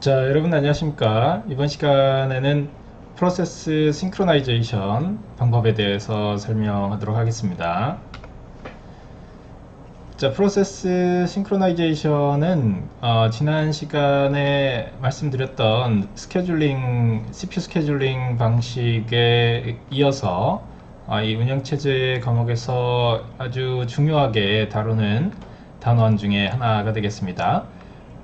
자, 여러분 안녕하십니까? 이번 시간에는 프로세스 싱크로나이제이션 방법에 대해서 설명하도록 하겠습니다. 자, 프로세스 싱크로나이제이션은 지난 시간에 말씀드렸던 스케줄링, CPU 스케줄링 방식에 이어서 이 운영체제 과목에서 아주 중요하게 다루는 단원 중에 하나가 되겠습니다.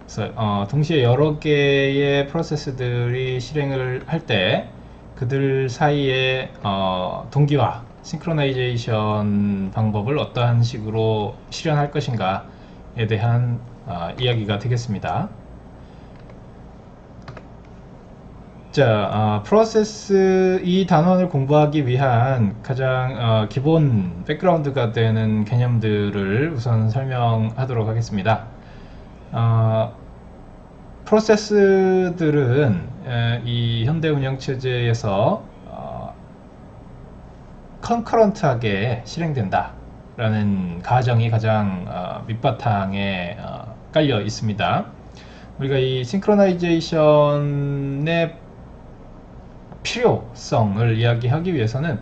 그래서 동시에 여러 개의 프로세스들이 실행을 할 때 그들 사이에 동기화, 싱크로나이제이션 방법을 어떠한 식으로 실현할 것인가에 대한 이야기가 되겠습니다. 자, 프로세스 이 단원을 공부하기 위한 가장 기본 백그라운드가 되는 개념들을 우선 설명하도록 하겠습니다. 프로세스들은 이 현대 운영체제에서 컨커런트하게 실행된다 라는 가정이 가장 밑바탕에 깔려 있습니다. 우리가 이 싱크로나이제이션의 필요성을 이야기하기 위해서는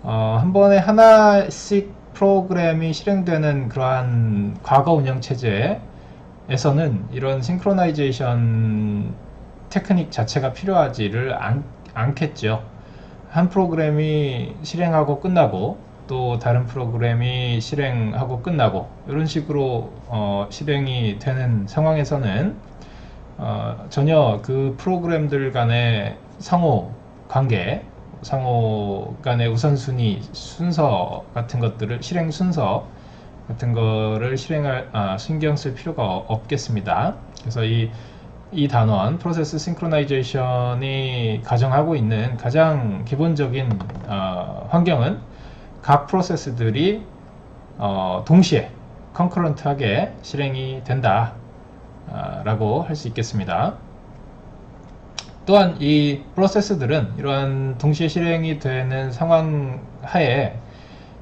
한 번에 하나씩 프로그램이 실행되는 그러한 과거 운영체제에서는 이런 싱크로나이제이션 테크닉 자체가 필요하지를 않겠죠. 한 프로그램이 실행하고 끝나고 또 다른 프로그램이 실행하고 끝나고 이런 식으로 실행이 되는 상황에서는 전혀 그 프로그램들 간의 상호 관계, 상호 간의 우선순위, 순서 같은 것들을, 실행 순서 같은 거를 신경 쓸 필요가 없겠습니다. 그래서 이 단원, 프로세스 싱크로나이제이션이 가정하고 있는 가장 기본적인 환경은 각 프로세스들이 동시에 컨커런트하게 실행이 된다 라고 할 수 있겠습니다. 또한 이 프로세스들은 이러한 동시에 실행이 되는 상황 하에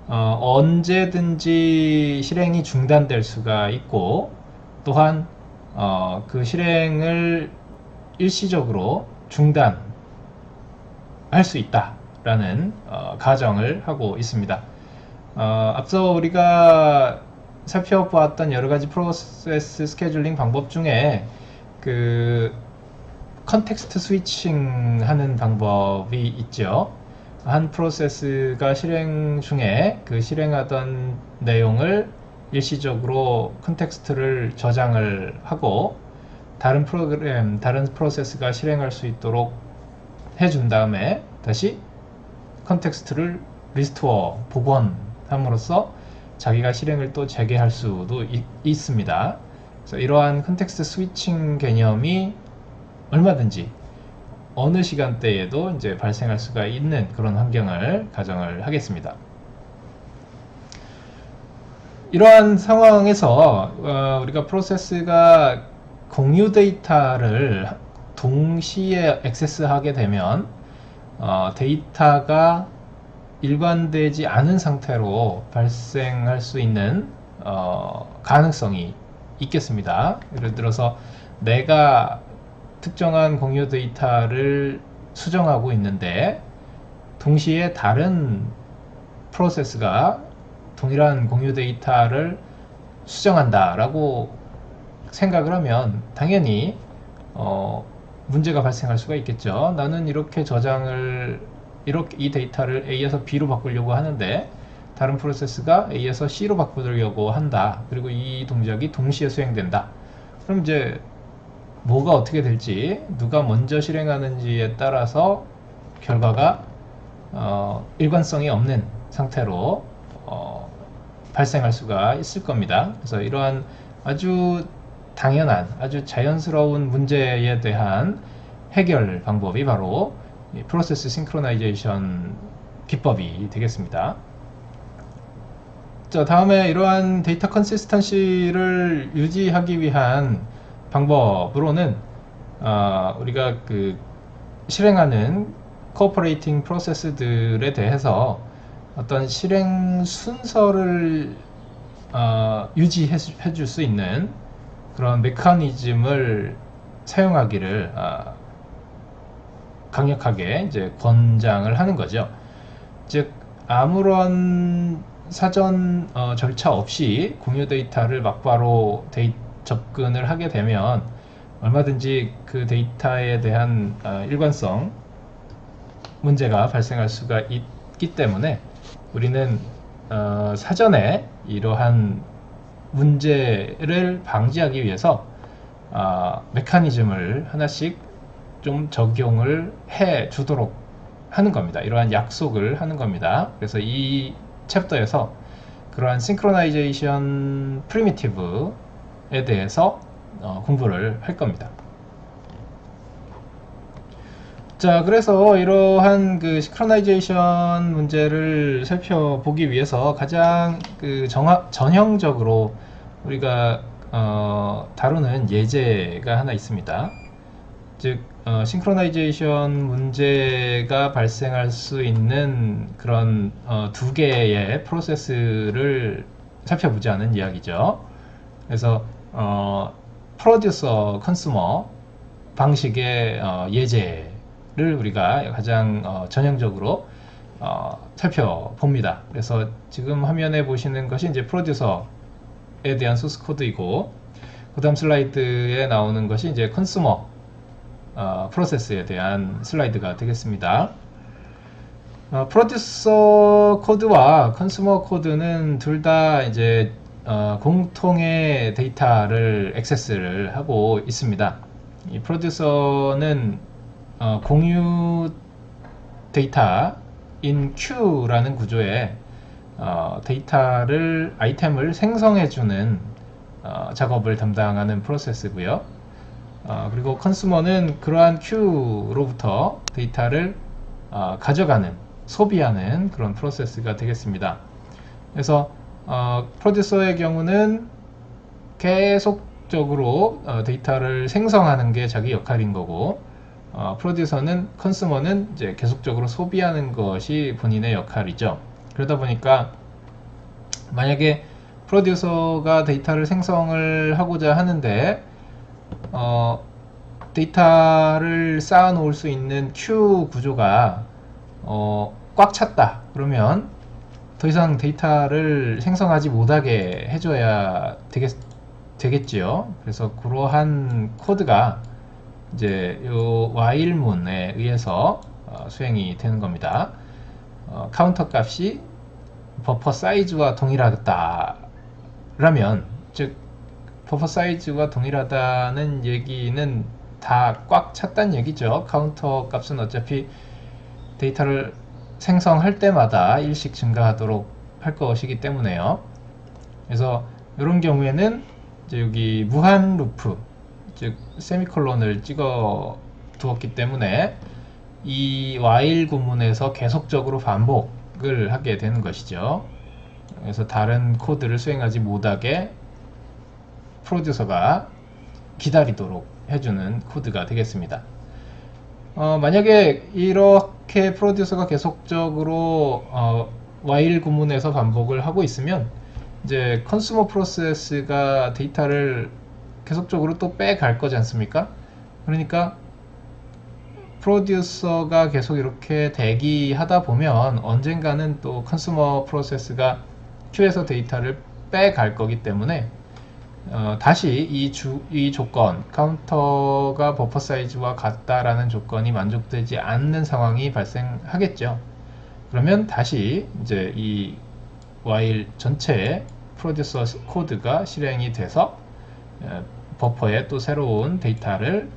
언제든지 실행이 중단될 수가 있고, 또한 그 실행을 일시적으로 중단할 수 있다라는 가정을 하고 있습니다. 앞서 우리가 살펴보았던 여러 가지 프로세스 스케줄링 방법 중에 그 컨텍스트 스위칭 하는 방법이 있죠. 한 프로세스가 실행 중에 그 실행하던 내용을 일시적으로 컨텍스트를 저장을 하고 다른 프로세스가 실행할 수 있도록 해준 다음에 다시 컨텍스트를 리스토어, 복원함으로써 자기가 실행을 또 재개할 수도 있습니다. 그래서 이러한 컨텍스트 스위칭 개념이 얼마든지 어느 시간대에도 이제 발생할 수가 있는 그런 환경을 가정을 하겠습니다. 이러한 상황에서 우리가 프로세스가 공유 데이터를 동시에 액세스하게 되면 데이터가 일관되지 않은 상태로 발생할 수 있는 가능성이 있겠습니다. 예를 들어서 내가 특정한 공유 데이터를 수정하고 있는데 동시에 다른 프로세스가 동일한 공유 데이터를 수정한다 라고 생각을 하면 당연히 문제가 발생할 수가 있겠죠. 나는 이렇게 이 데이터를 A에서 B로 바꾸려고 하는데 다른 프로세스가 A에서 C로 바꾸려고 한다. 그리고 이 동작이 동시에 수행된다. 그럼 이제 뭐가 어떻게 될지, 누가 먼저 실행하는지에 따라서 결과가 일관성이 없는 상태로 발생할 수가 있을 겁니다. 그래서 이러한 아주 당연한, 아주 자연스러운 문제에 대한 해결 방법이 바로 프로세스 싱크로나이제이션 기법이 되겠습니다. 자, 다음에 이러한 데이터 컨시스턴시를 유지하기 위한 방법으로는 우리가 그 실행하는 코퍼레이팅 프로세스들에 대해서 어떤 실행 순서를 유지해 줄 수 있는 그런 메커니즘을 사용하기를 강력하게 이제 권장을 하는 거죠. 즉 아무런 사전 절차 없이 공유 데이터를 막바로 접근을 하게 되면 얼마든지 그 데이터에 대한 일관성 문제가 발생할 수가 있기 때문에 우리는 사전에 이러한 문제를 방지하기 위해서 메커니즘을 하나씩 좀 적용을 해 주도록 하는 겁니다. 이러한 약속을 하는 겁니다. 그래서 이 챕터에서 그러한 싱크로나이제이션 프리미티브에 대해서 공부를 할 겁니다. 자, 그래서 이러한 그 싱크로나이제이션 문제를 살펴보기 위해서 가장 그 전형적으로 우리가 다루는 예제가 하나 있습니다. 즉 싱크로나이제이션 문제가 발생할 수 있는 그런 두 개의 프로세스를 살펴보자는 이야기죠. 그래서 프로듀서 컨슈머 방식의 예제를 우리가 가장 전형적으로 살펴봅니다. 그래서 지금 화면에 보시는 것이 이제 프로듀서에 대한 소스 코드이고, 그 다음 슬라이드에 나오는 것이 이제 컨슈머 프로세스에 대한 슬라이드가 되겠습니다. 프로듀서 코드와 컨슈머 코드는 둘 다 이제 공통의 데이터를 액세스를 하고 있습니다. 이 프로듀서는 공유 데이터인 Q라는 구조의 데이터를 아이템을 생성해주는 작업을 담당하는 프로세스고요. 그리고 컨슈머는 그러한 Q로부터 데이터를 가져가는, 소비하는 그런 프로세스가 되겠습니다. 그래서 프로듀서의 경우는 계속적으로 데이터를 생성하는 게 자기 역할인 거고, 컨슈머는 이제 계속적으로 소비하는 것이 본인의 역할이죠. 그러다 보니까 만약에 프로듀서가 데이터를 생성을 하고자 하는데 데이터를 쌓아 놓을 수 있는 큐 구조가 꽉 찼다 그러면 더 이상 데이터를 생성하지 못하게 해줘야 되겠지요. 그래서 그러한 코드가 이제 요 while문에 의해서 수행이 되는 겁니다. 카운터 값이 버퍼 사이즈와 동일하다 라면, 즉 버퍼 사이즈와 동일하다는 얘기는 다 꽉 찼다는 얘기죠. 카운터 값은 어차피 데이터를 생성할 때마다 일씩 증가하도록 할 것이기 때문에요. 그래서 이런 경우에는 이제 여기 무한 루프, 즉 세미콜론을 찍어 두었기 때문에 이 while 구문에서 계속적으로 반복을 하게 되는 것이죠. 그래서 다른 코드를 수행하지 못하게 프로듀서가 기다리도록 해주는 코드가 되겠습니다. 만약에 이렇게 프로듀서가 계속적으로 while 구문에서 반복을 하고 있으면 이제 컨슈머 프로세스가 데이터를 계속적으로 또 빼갈 거지 않습니까? 그러니까 프로듀서가 계속 이렇게 대기하다 보면 언젠가는 또 컨슈머 프로세스가 큐에서 데이터를 빼갈 거기 때문에 다시 이 조건, 카운터가 버퍼 사이즈와 같다라는 조건이 만족되지 않는 상황이 발생하겠죠. 그러면 다시 이제 이 while 전체의 프로듀서 코드가 실행이 돼서 버퍼에 또 새로운 데이터를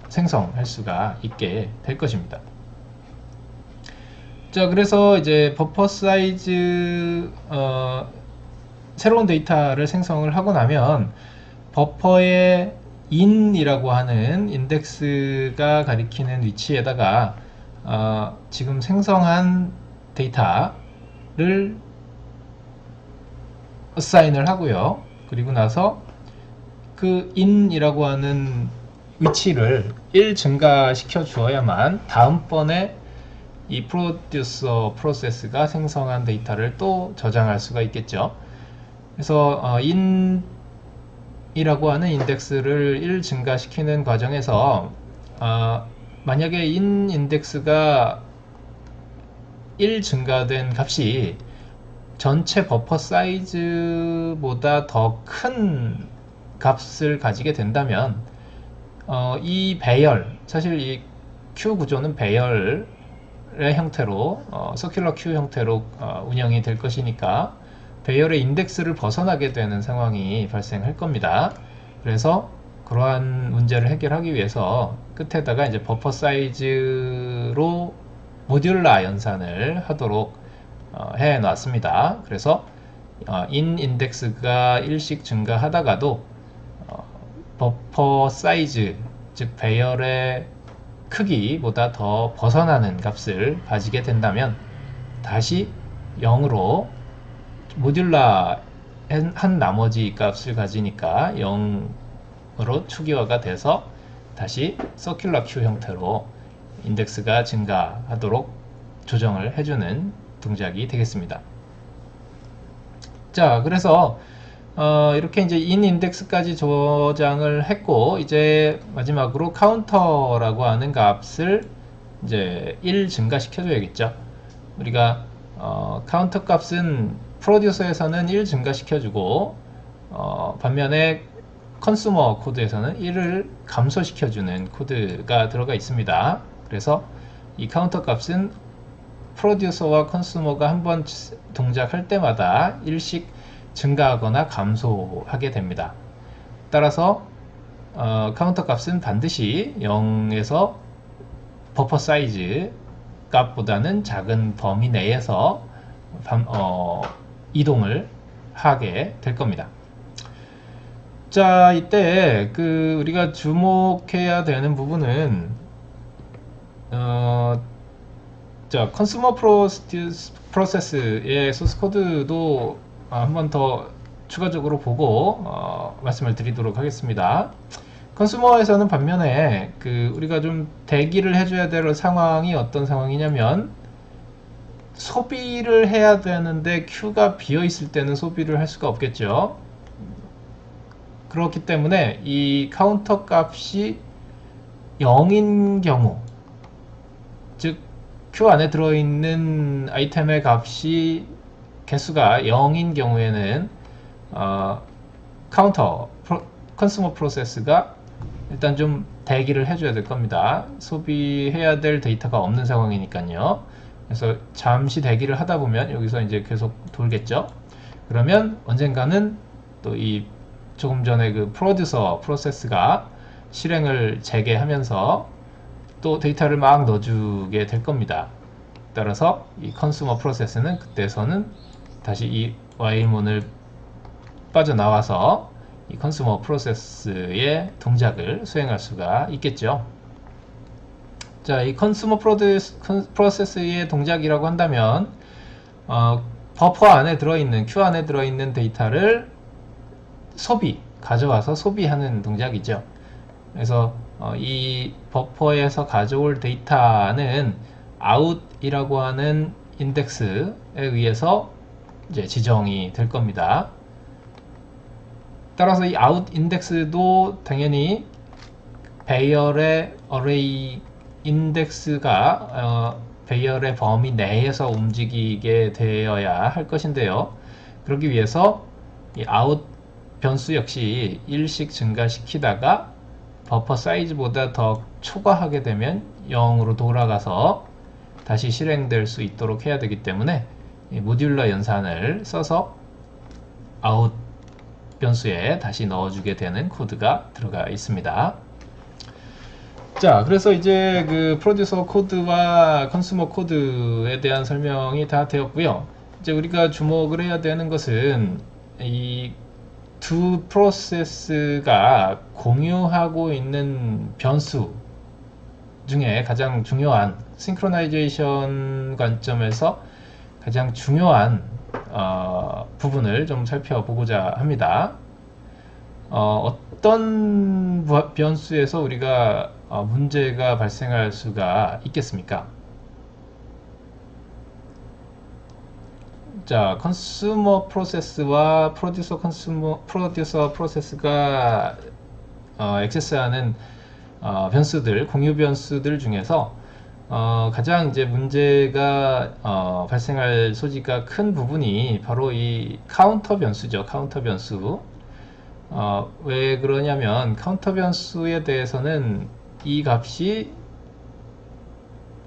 생성할 수가 있게 될 것입니다. 자, 그래서 이제 버퍼 사이즈 새로운 데이터를 생성을 하고 나면 버퍼의 in이라고 하는 인덱스가 가리키는 위치에다가 지금 생성한 데이터를 어사인을 하고요. 그리고 나서 그 in이라고 하는 위치를 1 증가시켜 주어야만 다음번에 이 프로듀서 프로세스가 생성한 데이터를 또 저장할 수가 있겠죠. 그래서 in 이라고 하는 인덱스를 1 증가시키는 과정에서 만약에 in 인덱스가 1 증가된 값이 전체 버퍼 사이즈보다 더 큰 값을 가지게 된다면 이 배열, 사실 이 q 구조는 배열의 형태로 서큘러 q 형태로 운영이 될 것이니까 배열의 인덱스를 벗어나게 되는 상황이 발생할 겁니다. 그래서 그러한 문제를 해결하기 위해서 끝에다가 이제 버퍼 사이즈로 모듈라 연산을 하도록 해 놨습니다. 그래서 in 인덱스가 1씩 증가하다가도 버퍼 사이즈, 즉 배열의 크기보다 더 벗어나는 값을 가지게 된다면 다시 0으로 모듈라 한 나머지 값을 가지니까 0으로 추기화가 돼서 다시 서큘러 q 형태로 인덱스가 증가하도록 조정을 해주는 동작이 되겠습니다. 자, 그래서 이렇게 이제 in 인덱스까지 저장을 했고, 이제 마지막으로 카운터라고 하는 값을 이제 1 증가시켜줘야겠죠. 우리가 카운터 값은 프로듀서에서는 1 증가시켜주고 반면에 컨슈머 코드에서는 1을 감소시켜주는 코드가 들어가 있습니다. 그래서 이 카운터 값은 프로듀서와 컨슈머가 한번 동작할 때마다 1씩 증가하거나 감소하게 됩니다. 따라서 카운터 값은 반드시 0에서 버퍼 사이즈 값보다는 작은 범위 내에서 이동을 하게 될 겁니다. 자, 이때 우리가 주목해야 되는 부분은 자, 컨슈머 프로세스의 소스 코드도 한번 더 추가적으로 보고 말씀을 드리도록 하겠습니다. 컨슈머에서는 반면에 우리가 좀 대기를 해줘야 될 상황이 어떤 상황이냐면, 소비를 해야 되는데 큐가 비어 있을 때는 소비를 할 수가 없겠죠. 그렇기 때문에 이 카운터 값이 0인 경우, 즉 큐 안에 들어있는 아이템의 값이 개수가 0인 경우에는 컨슈머 프로세스가 일단 좀 대기를 해줘야 될 겁니다. 소비해야 될 데이터가 없는 상황이니까요. 그래서 잠시 대기를 하다 보면 여기서 이제 계속 돌겠죠. 그러면 언젠가는 또 이 조금 전에 프로듀서 프로세스가 실행을 재개하면서 또 데이터를 막 넣어주게 될 겁니다. 따라서 이 컨슈머 프로세스는 그때서는 다시 이 while문을 빠져나와서 이 컨슈머 프로세스의 동작을 수행할 수가 있겠죠. 자, 이 컨슈머 프로세스의 동작이라고 한다면 버퍼 안에 들어있는, 큐 안에 들어있는 데이터를 가져와서 소비하는 동작이죠. 그래서 이 버퍼에서 가져올 데이터는 out이라고 하는 인덱스에 의해서 이제 지정이 될 겁니다. 따라서 이 out 인덱스도 당연히 배열의 array 인덱스가 배열의 범위 내에서 움직이게 되어야 할 것인데요. 그러기 위해서 이 out 변수 역시 1씩 증가시키다가 버퍼 사이즈보다 더 초과하게 되면 0으로 돌아가서 다시 실행될 수 있도록 해야 되기 때문에 이 모듈러 연산을 써서 out 변수에 다시 넣어주게 되는 코드가 들어가 있습니다. 자, 그래서 이제 프로듀서 코드와 컨슈머 코드에 대한 설명이 다 되었고요. 이제 우리가 주목을 해야 되는 것은 이 두 프로세스가 공유하고 있는 변수 중에 가장 중요한, 싱크로나이제이션 관점에서 가장 중요한 부분을 좀 살펴보고자 합니다. 어떤 변수에서 우리가 문제가 발생할 수가 있겠습니까? 자, 컨슈머 프로세스와 프로듀서 프로세스가 액세스하는 변수들, 공유 변수들 중에서 가장 이제 문제가 발생할 소지가 큰 부분이 바로 이 카운터 변수죠. 카운터 변수. 왜 그러냐면 카운터 변수에 대해서는 이 값이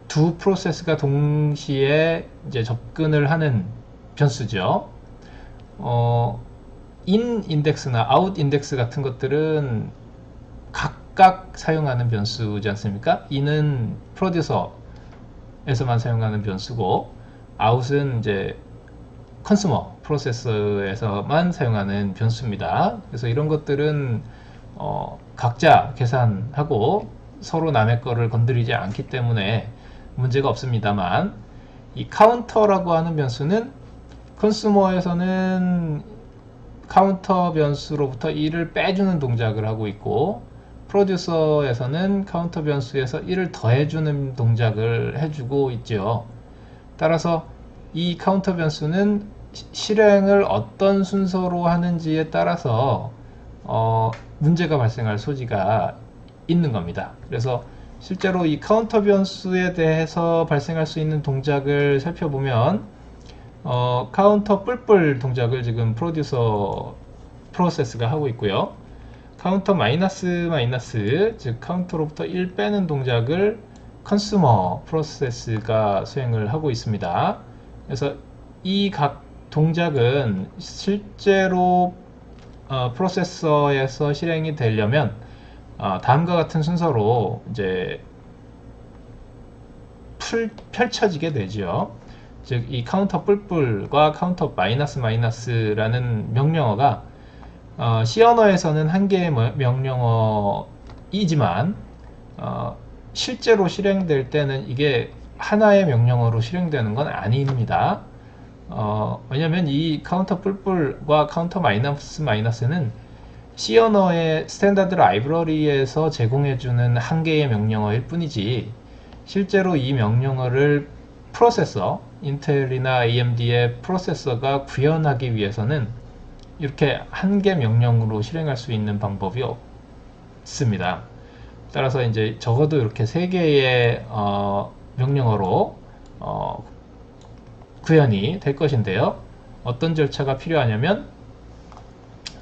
두 프로세스가 동시에 이제 접근을 하는 변수죠. in 인덱스나 out 인덱스 같은 것들은 각각 사용하는 변수지 않습니까? in은 프로듀서에서만 사용하는 변수고 out은 이제 컨슈머 프로세서에서만 사용하는 변수입니다. 그래서 이런 것들은 각자 계산하고 서로 남의 거를 건드리지 않기 때문에 문제가 없습니다만, 이 카운터라고 하는 변수는 컨슈머에서는 카운터 변수로부터 1을 빼주는 동작을 하고 있고, 프로듀서에서는 카운터 변수에서 1을 더해주는 동작을 해주고 있죠. 따라서 이 카운터 변수는 실행을 어떤 순서로 하는지에 따라서 문제가 발생할 소지가 있는 겁니다. 그래서 실제로 이 카운터 변수에 대해서 발생할 수 있는 동작을 살펴보면 카운터 뿔뿔 동작을 지금 프로듀서 프로세스가 하고 있고요. 카운터 마이너스 즉 카운터로부터 1 빼는 동작을 컨슈머 프로세스가 수행을 하고 있습니다. 그래서 이 각 동작은 실제로 프로세서에서 실행이 되려면 다음과 같은 순서로 이제 펼쳐지게 되죠. 즉, 이 카운터 뿔뿔과 카운터 마이너스라는 명령어가 C 언어에서는 한 개의 명령어이지만 실제로 실행될 때는 이게 하나의 명령어로 실행되는 건 아닙니다. 왜냐하면 이 카운터 뿔뿔과 카운터 마이너스는 C 언어의 스탠다드 라이브러리에서 제공해주는 한 개의 명령어일 뿐이지, 실제로 이 명령어를 프로세서, 인텔이나 AMD의 프로세서가 구현하기 위해서는 이렇게 한 개 명령으로 실행할 수 있는 방법이 없습니다. 따라서 이제 적어도 이렇게 세 개의 명령어로 구현이 될 것인데요. 어떤 절차가 필요하냐면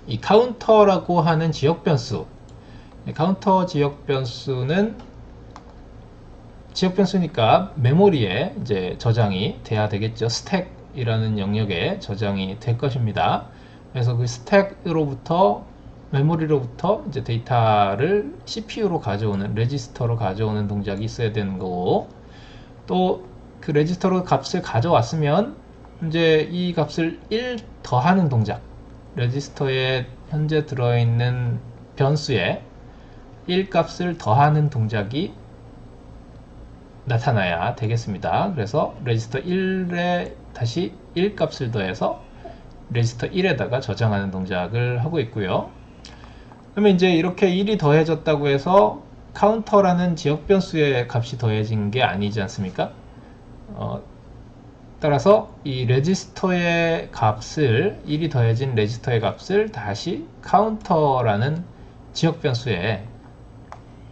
이 카운터라고 하는 지역 변수, 카운터 지역 변수는 지역 변수니까 메모리에 이제 저장이 돼야 되겠죠. 스택이라는 영역에 저장이 될 것입니다. 그래서 그 스택으로부터 메모리로부터 이제 데이터를 CPU로 가져오는, 레지스터로 가져오는 동작이 있어야 되는 거고, 또 그 레지스터로 값을 가져왔으면 이제 이 값을 1 더하는 동작, 레지스터에 현재 들어있는 변수에 1 값을 더하는 동작이 나타나야 되겠습니다. 그래서 레지스터 1에 다시 1 값을 더해서 레지스터 1에다가 저장하는 동작을 하고 있고요. 그러면 이제 이렇게 1이 더해졌다고 해서 카운터라는 지역 변수의 값이 더해진 게 아니지 않습니까? 따라서 이 레지스터의 값을, 1이 더해진 레지스터의 값을 다시 카운터라는 지역 변수에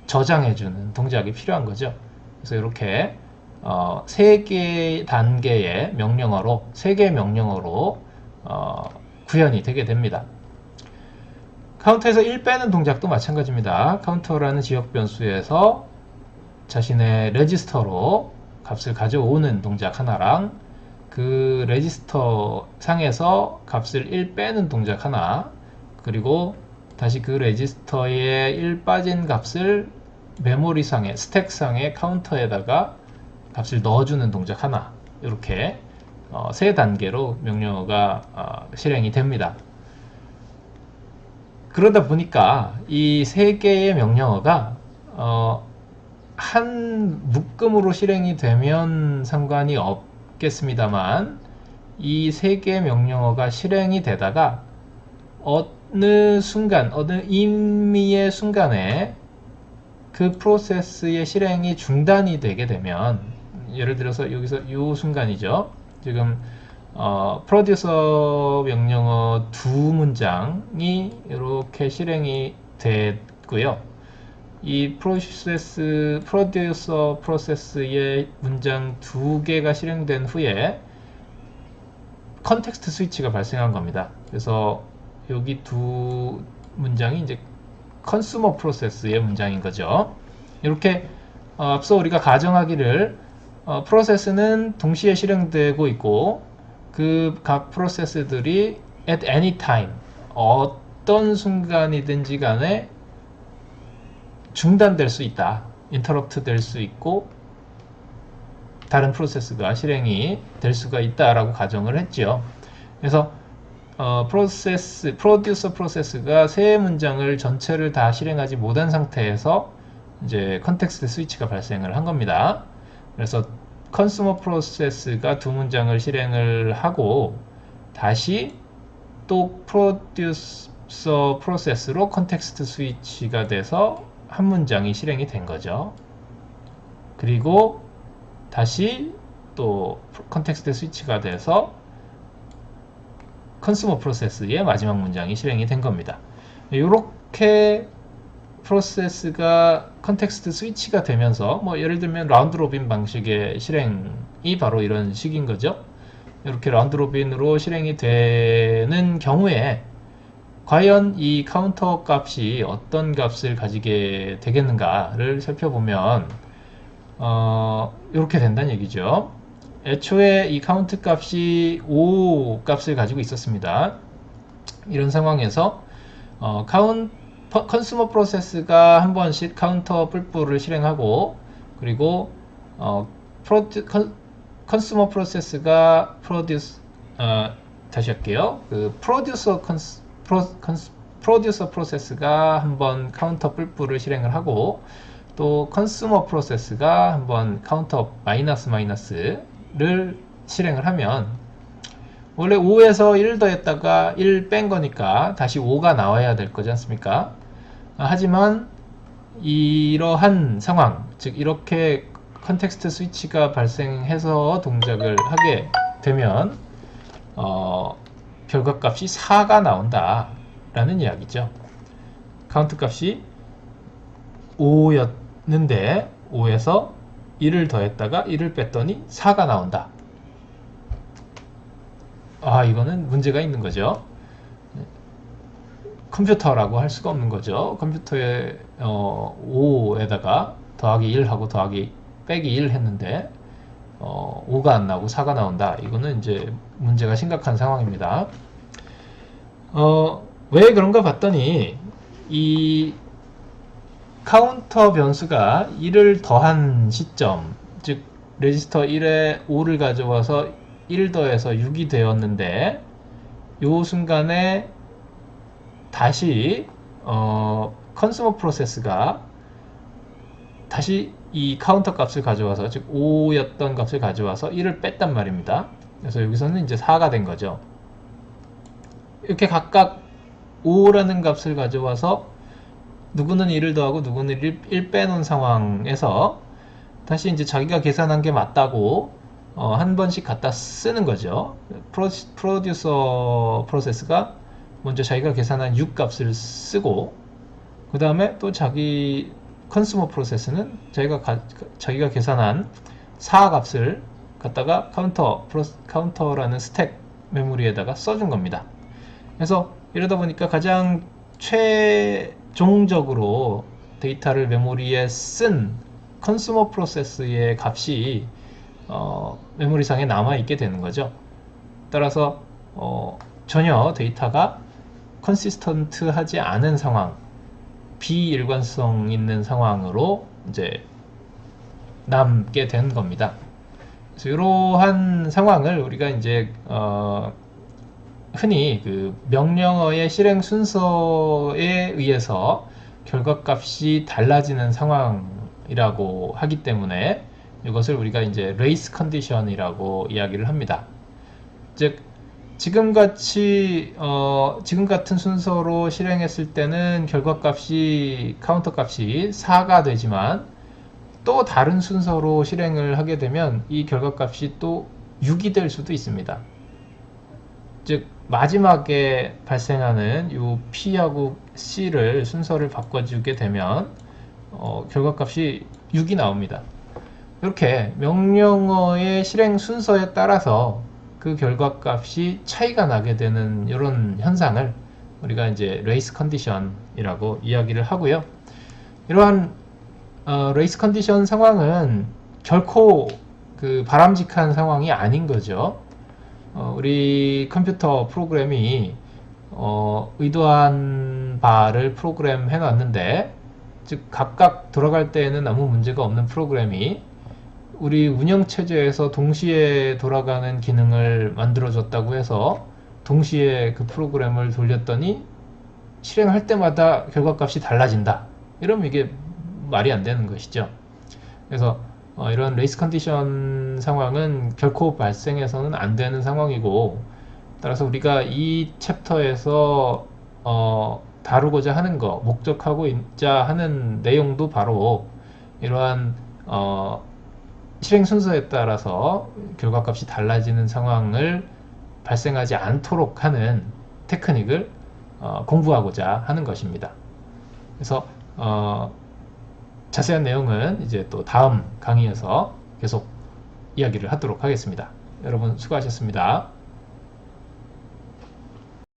저장해주는 동작이 필요한 거죠. 그래서 이렇게 3개 단계의 명령어로, 3개의 명령어로 구현이 되게 됩니다. 카운터에서 1 빼는 동작도 마찬가지입니다. 카운터라는 지역 변수에서 자신의 레지스터로 값을 가져오는 동작 하나랑 그 레지스터 상에서 값을 1 빼는 동작 하나, 그리고 다시 그 레지스터에 1 빠진 값을 메모리 상에, 스택 상의 카운터에다가 값을 넣어주는 동작 하나, 이렇게 3단계로 명령어가 실행이 됩니다. 그러다 보니까 이 3개의 명령어가 한 묶음으로 실행이 되면 상관이 없겠습니다만, 이 3개의 명령어가 실행이 되다가 어느 순간, 어느 임의의 순간에 그 프로세스의 실행이 중단이 되게 되면, 예를 들어서 여기서 이 순간이죠. 지금 프로듀서 명령어 두 문장이 이렇게 실행이 됐고요. 이 프로듀서 프로세스의 문장 두 개가 실행된 후에 컨텍스트 스위치가 발생한 겁니다. 그래서 여기 두 문장이 이제 컨슈머 프로세스의 문장인 거죠. 이렇게 앞서 우리가 가정하기를 프로세스는 동시에 실행되고 있고 그 각 프로세스들이 at any time 어떤 순간이든지 간에 중단될 수 있다. 인터럽트 될 수 있고 다른 프로세스가 실행이 될 수가 있다라고 가정을 했죠. 그래서 프로듀서 프로세스가 세 문장을 전체를 다 실행하지 못한 상태에서 이제 컨텍스트 스위치가 발생을 한 겁니다. 그래서 컨슈머 프로세스가 두 문장을 실행을 하고 다시 또 프로듀서 프로세스로 컨텍스트 스위치가 돼서 한 문장이 실행이 된 거죠. 그리고 다시 또 컨텍스트 스위치가 돼서 컨슈머 프로세스의 마지막 문장이 실행이 된 겁니다. 이렇게 프로세스가 컨텍스트 스위치가 되면서 예를 들면 라운드 로빈 방식의 실행이 바로 이런 식인 거죠. 이렇게 라운드 로빈으로 실행이 되는 경우에 과연 이 카운터 값이 어떤 값을 가지게 되겠는가를 살펴보면 이렇게 된다는 얘기죠. 애초에 이 카운트 값이 5 값을 가지고 있었습니다. 이런 상황에서 컨슈머 프로세스가 한 번씩 카운터 뿔뿔을 실행하고 그리고 컨슈머 프로세스가 다시 할게요. 프로듀서 프로세스가 한번 카운터 뿔뿔을 실행을 하고 또 컨슈머 프로세스가 한번 카운터 마이너스를 실행을 하면 원래 5에서 1 더했다가 1 뺀 거니까 다시 5가 나와야 될 거지 않습니까? 하지만 이러한 상황, 즉 이렇게 컨텍스트 스위치가 발생해서 동작을 하게 되면 결과값이 4가 나온다 라는 이야기죠. 카운트 값이 5였는데 5에서 1을 더했다가 1을 뺐더니 4가 나온다. 이거는 문제가 있는 거죠. 컴퓨터라고 할 수가 없는 거죠. 컴퓨터에 5에다가 더하기 1하고 더하기 빼기 1 했는데 5가 안 나오고 4가 나온다. 이거는 이제 문제가 심각한 상황입니다. 왜 그런가 봤더니 이 카운터 변수가 1을 더한 시점, 즉 레지스터 1에 5를 가져와서 1 더해서 6이 되었는데 이 순간에 다시 컨슈머 프로세스가 다시 이 카운터 값을 가져와서 즉 5였던 값을 가져와서 1을 뺐단 말입니다. 그래서 여기서는 이제 4가 된 거죠. 이렇게 각각 5라는 값을 가져와서 누구는 1을 더하고 누구는 1 빼놓은 상황에서 다시 이제 자기가 계산한 게 맞다고 한 번씩 갖다 쓰는 거죠. 프로듀서 프로세스가 먼저 자기가 계산한 6 값을 쓰고 그 다음에 또 자기 컨슈머 프로세스는 자기가 계산한 4 값을 갖다가 카운터라는 스택 메모리에다가 써준 겁니다. 그래서 이러다 보니까 가장 최종적으로 데이터를 메모리에 쓴 컨슈머 프로세스의 값이 메모리상에 남아있게 되는 거죠. 따라서 전혀 데이터가 컨시스턴트하지 않은 상황, 비일관성 있는 상황으로 이제 남게 된 겁니다. 그래서 이러한 상황을 우리가 이제 흔히 그 명령어의 실행 순서에 의해서 결과값이 달라지는 상황이라고 하기 때문에 이것을 우리가 이제 레이스 컨디션이라고 이야기를 합니다. 즉 지금 같은 순서로 실행했을 때는 결과값이 카운터 값이 4가 되지만 또 다른 순서로 실행을 하게 되면 이 결과값이 또 6이 될 수도 있습니다. 즉 마지막에 발생하는 요 P하고 C를 순서를 바꿔주게 되면 결과값이 6이 나옵니다. 이렇게 명령어의 실행 순서에 따라서 그 결과값이 차이가 나게 되는 이런 현상을 우리가 이제 레이스 컨디션이라고 이야기를 하고요. 이러한 레이스 컨디션 상황은 결코 그 바람직한 상황이 아닌 거죠. 우리 컴퓨터 프로그램이 의도한 바를 프로그램 해놨는데, 즉 각각 돌아갈 때에는 아무 문제가 없는 프로그램이 우리 운영체제에서 동시에 돌아가는 기능을 만들어줬다고 해서 동시에 그 프로그램을 돌렸더니 실행할 때마다 결과값이 달라진다. 이러면 이게 말이 안 되는 것이죠. 그래서 이런 레이스 컨디션 상황은 결코 발생해서는 안 되는 상황이고, 따라서 우리가 이 챕터에서 다루고자 하는 거, 목적하고자 하는 내용도 바로 이러한 실행 순서에 따라서 결과값이 달라지는 상황을 발생하지 않도록 하는 테크닉을 공부하고자 하는 것입니다. 그래서 자세한 내용은 이제 또 다음 강의에서 계속 이야기를 하도록 하겠습니다. 여러분 수고하셨습니다.